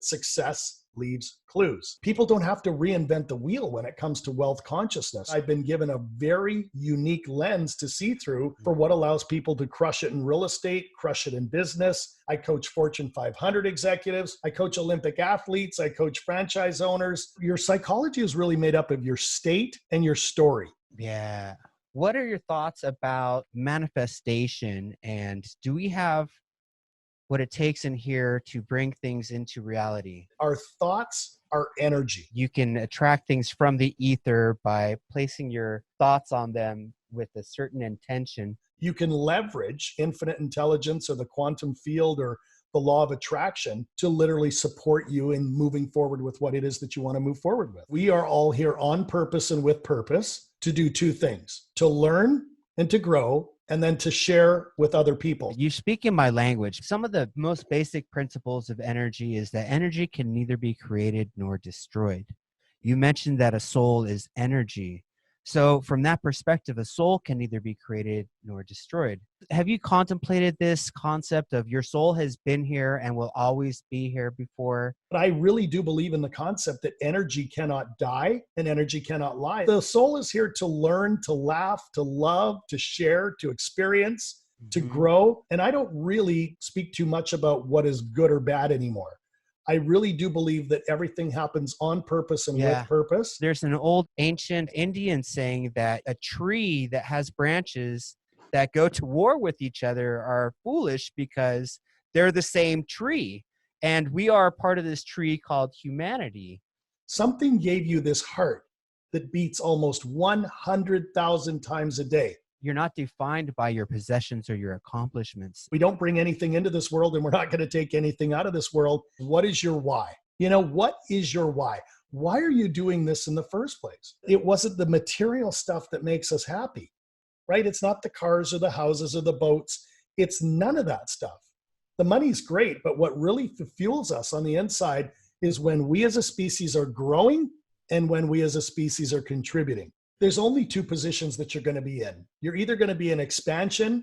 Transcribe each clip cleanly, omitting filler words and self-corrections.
Success leaves clues. People don't have to reinvent the wheel when it comes to wealth consciousness. I've been given a very unique lens to see through for what allows people to crush it in real estate, crush it in business. I coach Fortune 500 executives. I coach Olympic athletes. I coach franchise owners. Your psychology is really made up of your state and your story. Yeah. What are your thoughts about manifestation? And do we have what it takes in here to bring things into reality? Our thoughts are energy. You can attract things from the ether by placing your thoughts on them with a certain intention. You can leverage infinite intelligence or the quantum field or the law of attraction to literally support you in moving forward with what it is that you want to move forward with. We are all here on purpose and with purpose to do two things: to learn and to grow, and then to share with other people. You speak in my language. Some of the most basic principles of energy is that energy can neither be created nor destroyed. You mentioned that a soul is energy. So from that perspective, a soul can neither be created nor destroyed. Have you contemplated this concept of your soul has been here and will always be here before? But I really do believe in the concept that energy cannot die and energy cannot lie. The soul is here to learn, to laugh, to love, to share, to experience, to grow. And I don't really speak too much about what is good or bad anymore. I really do believe that everything happens on purpose and with purpose. There's an old ancient Indian saying that a tree that has branches that go to war with each other are foolish because they're the same tree. And we are part of this tree called humanity. Something gave you this heart that beats almost 100,000 times a day. You're not defined by your possessions or your accomplishments. We don't bring anything into this world, and we're not going to take anything out of this world. What is your why? You know, what is your why? Why are you doing this in the first place? It wasn't the material stuff that makes us happy, right? It's not the cars or the houses or the boats. It's none of that stuff. The money's great, but what really fuels us on the inside is when we as a species are growing and when we as a species are contributing. There's only two positions that you're going to be in. You're either going to be in expansion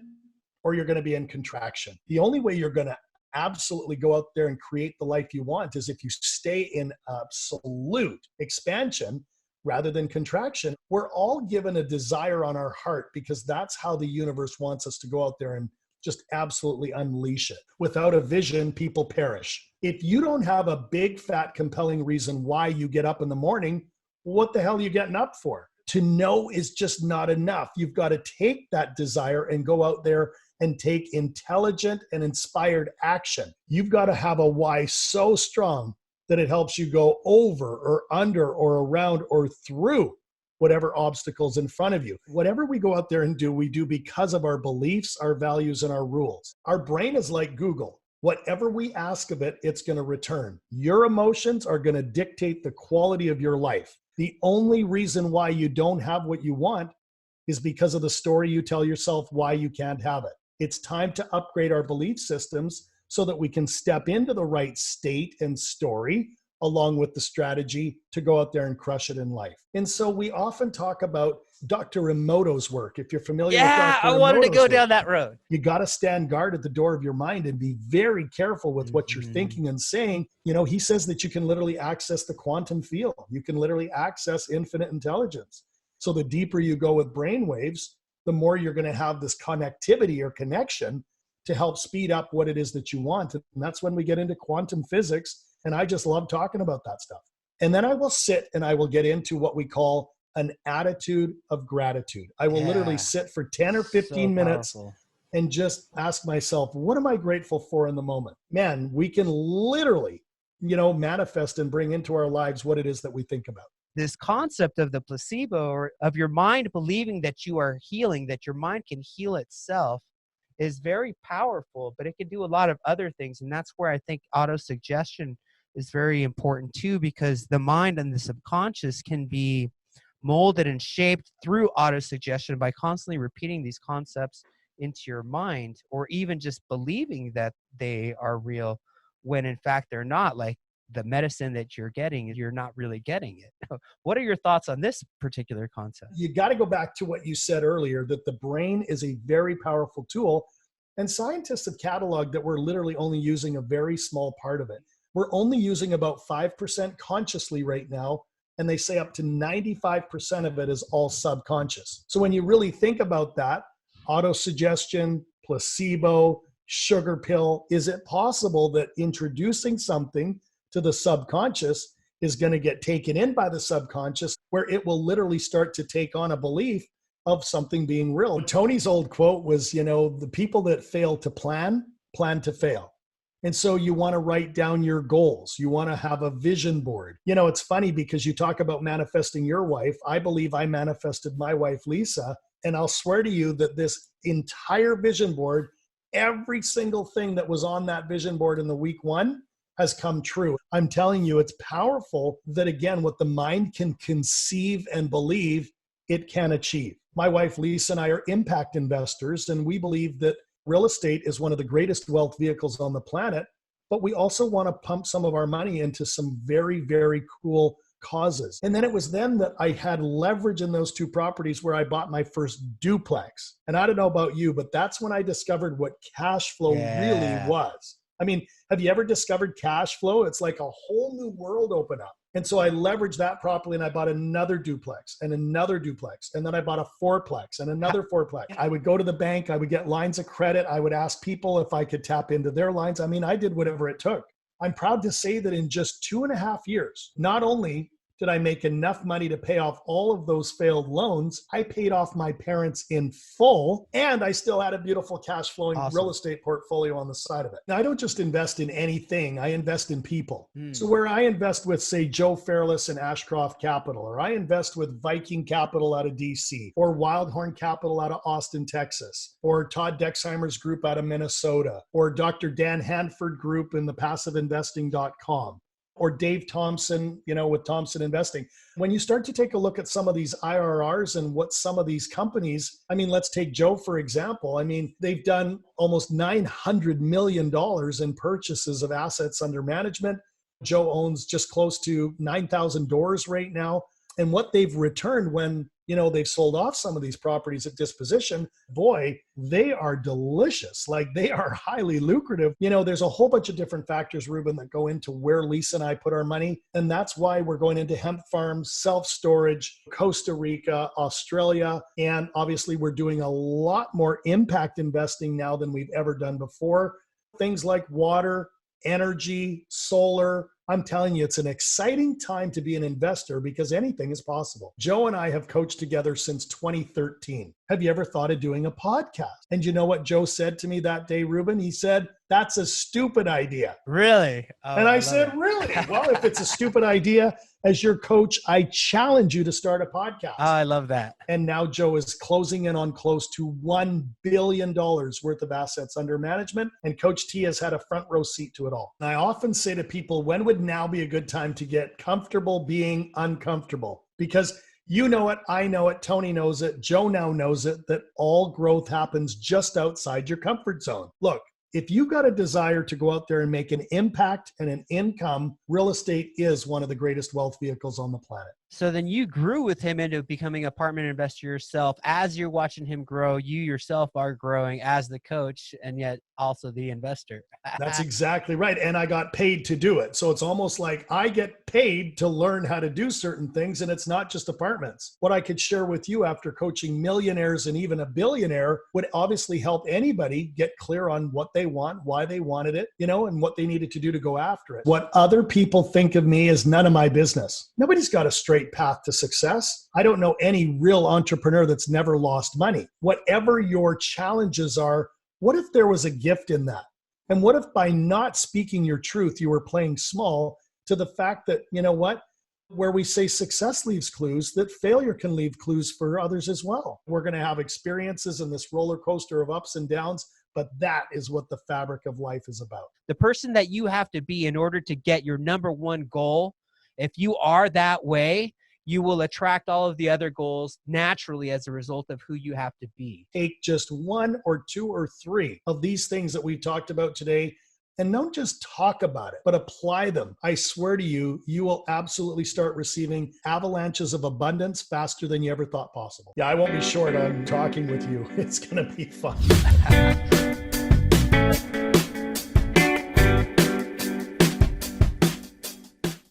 or you're going to be in contraction. The only way you're going to absolutely go out there and create the life you want is if you stay in absolute expansion rather than contraction. We're all given a desire on our heart because that's how the universe wants us to go out there and just absolutely unleash it. Without a vision, people perish. If you don't have a big, fat, compelling reason why you get up in the morning, what the hell are you getting up for? To know is just not enough. You've got to take that desire and go out there and take intelligent and inspired action. You've got to have a why so strong that it helps you go over or under or around or through whatever obstacles in front of you. Whatever we go out there and do, we do because of our beliefs, our values, and our rules. Our brain is like Google. Whatever we ask of it, it's going to return. Your emotions are going to dictate the quality of your life. The only reason why you don't have what you want is because of the story you tell yourself why you can't have it. It's time to upgrade our belief systems so that we can step into the right state and story along with the strategy to go out there and crush it in life. And so we often talk about Dr. Emoto's work. If you're familiar with Dr. Emoto's I wanted to go work, down that road. You got to stand guard at the door of your mind and be very careful with what you're thinking and saying. You know, he says that you can literally access the quantum field. You can literally access infinite intelligence. So the deeper you go with brainwaves, the more you're going to have this connectivity or connection to help speed up what it is that you want. And that's when we get into quantum physics. And I just love talking about that stuff. And then I will sit and I will get into what we call an attitude of gratitude. I will literally sit for 10 or 15 minutes and just ask myself, what am I grateful for in the moment? Man, we can literally, manifest and bring into our lives what it is that we think about. This concept of the placebo, or of your mind believing that you are healing, that your mind can heal itself, is very powerful, but it can do a lot of other things. And that's where I think autosuggestion is very important too, because the mind and the subconscious can be molded and shaped through autosuggestion by constantly repeating these concepts into your mind, or even just believing that they are real when in fact they're not. Like the medicine that you're getting, you're not really getting it. What are your thoughts on this particular concept? You got to go back to what you said earlier, that the brain is a very powerful tool, and scientists have cataloged that we're literally only using a very small part of it. We're only using about 5% consciously right now. And they say up to 95% of it is all subconscious. So when you really think about that, autosuggestion, placebo, sugar pill, is it possible that introducing something to the subconscious is going to get taken in by the subconscious, where it will literally start to take on a belief of something being real? Tony's old quote was, the people that fail to plan to fail. And so you want to write down your goals. You want to have a vision board. It's funny because you talk about manifesting your wife. I believe I manifested my wife, Lisa. And I'll swear to you that this entire vision board, every single thing that was on that vision board in the week one has come true. I'm telling you, it's powerful that, again, what the mind can conceive and believe, it can achieve. My wife, Lisa, and I are impact investors, and we believe that real estate is one of the greatest wealth vehicles on the planet, but we also want to pump some of our money into some very, very cool causes. And then it was then that I had leverage in those two properties where I bought my first duplex. And I don't know about you, but that's when I discovered what cash flow really was. I mean, have you ever discovered cash flow? It's like a whole new world open up. And so I leveraged that properly, and I bought another duplex and another duplex. And then I bought a fourplex and another fourplex. I would go to the bank. I would get lines of credit. I would ask people if I could tap into their lines. I mean, I did whatever it took. I'm proud to say that in just 2.5 years, not only did I make enough money to pay off all of those failed loans, I paid off my parents in full, and I still had a beautiful cash flowing real estate portfolio on the side of it. Now, I don't just invest in anything, I invest in people. So where I invest with, say, Joe Fairless and Ashcroft Capital, or I invest with Viking Capital out of DC, or Wildhorn Capital out of Austin, Texas, or Todd Dexheimer's group out of Minnesota, or Dr. Dan Hanford group in the passiveinvesting.com. or Dave Thompson, with Thompson Investing. When you start to take a look at some of these IRRs and what some of these companies, let's take Joe, for example. They've done almost $900 million in purchases of assets under management. Joe owns just close to 9,000 doors right now. And what they've returned when, they've sold off some of these properties at disposition, boy, they are delicious. Like, they are highly lucrative. There's a whole bunch of different factors, Ruben, that go into where Lisa and I put our money. And that's why we're going into hemp farms, self-storage, Costa Rica, Australia. And obviously we're doing a lot more impact investing now than we've ever done before. Things like water, energy, solar. I'm telling you, it's an exciting time to be an investor because anything is possible. Joe and I have coached together since 2013. Have you ever thought of doing a podcast? And you know what Joe said to me that day, Ruben? He said, "That's a stupid idea." Really? Oh, and I said, "Really?" Well, if it's a stupid idea, as your coach, I challenge you to start a podcast. Oh, I love that. And now Joe is closing in on close to $1 billion worth of assets under management. And Coach T has had a front row seat to it all. And I often say to people, when would now be a good time to get comfortable being uncomfortable? Because you know it, I know it, Tony knows it, Joe now knows it, that all growth happens just outside your comfort zone. Look, if you got a desire to go out there and make an impact and an income, real estate is one of the greatest wealth vehicles on the planet. So then you grew with him into becoming an apartment investor yourself. As you're watching him grow, you yourself are growing as the coach and yet also the investor. That's exactly right. And I got paid to do it. So it's almost like I get paid to learn how to do certain things. And it's not just apartments. What I could share with you after coaching millionaires and even a billionaire would obviously help anybody get clear on what they want, why they wanted it, and what they needed to do to go after it. What other people think of me is none of my business. Nobody's got a straight path to success. I don't know any real entrepreneur that's never lost money. Whatever your challenges are, what if there was a gift in that? And what if by not speaking your truth, you were playing small to the fact that, where we say success leaves clues, that failure can leave clues for others as well. We're going to have experiences in this roller coaster of ups and downs, but that is what the fabric of life is about. The person that you have to be in order to get your number one goal, if you are that way, you will attract all of the other goals naturally as a result of who you have to be. Take just one or two or three of these things that we talked about today, and don't just talk about it, but apply them. I swear to you, you will absolutely start receiving avalanches of abundance faster than you ever thought possible. Yeah, I won't be short on talking with you. It's going to be fun.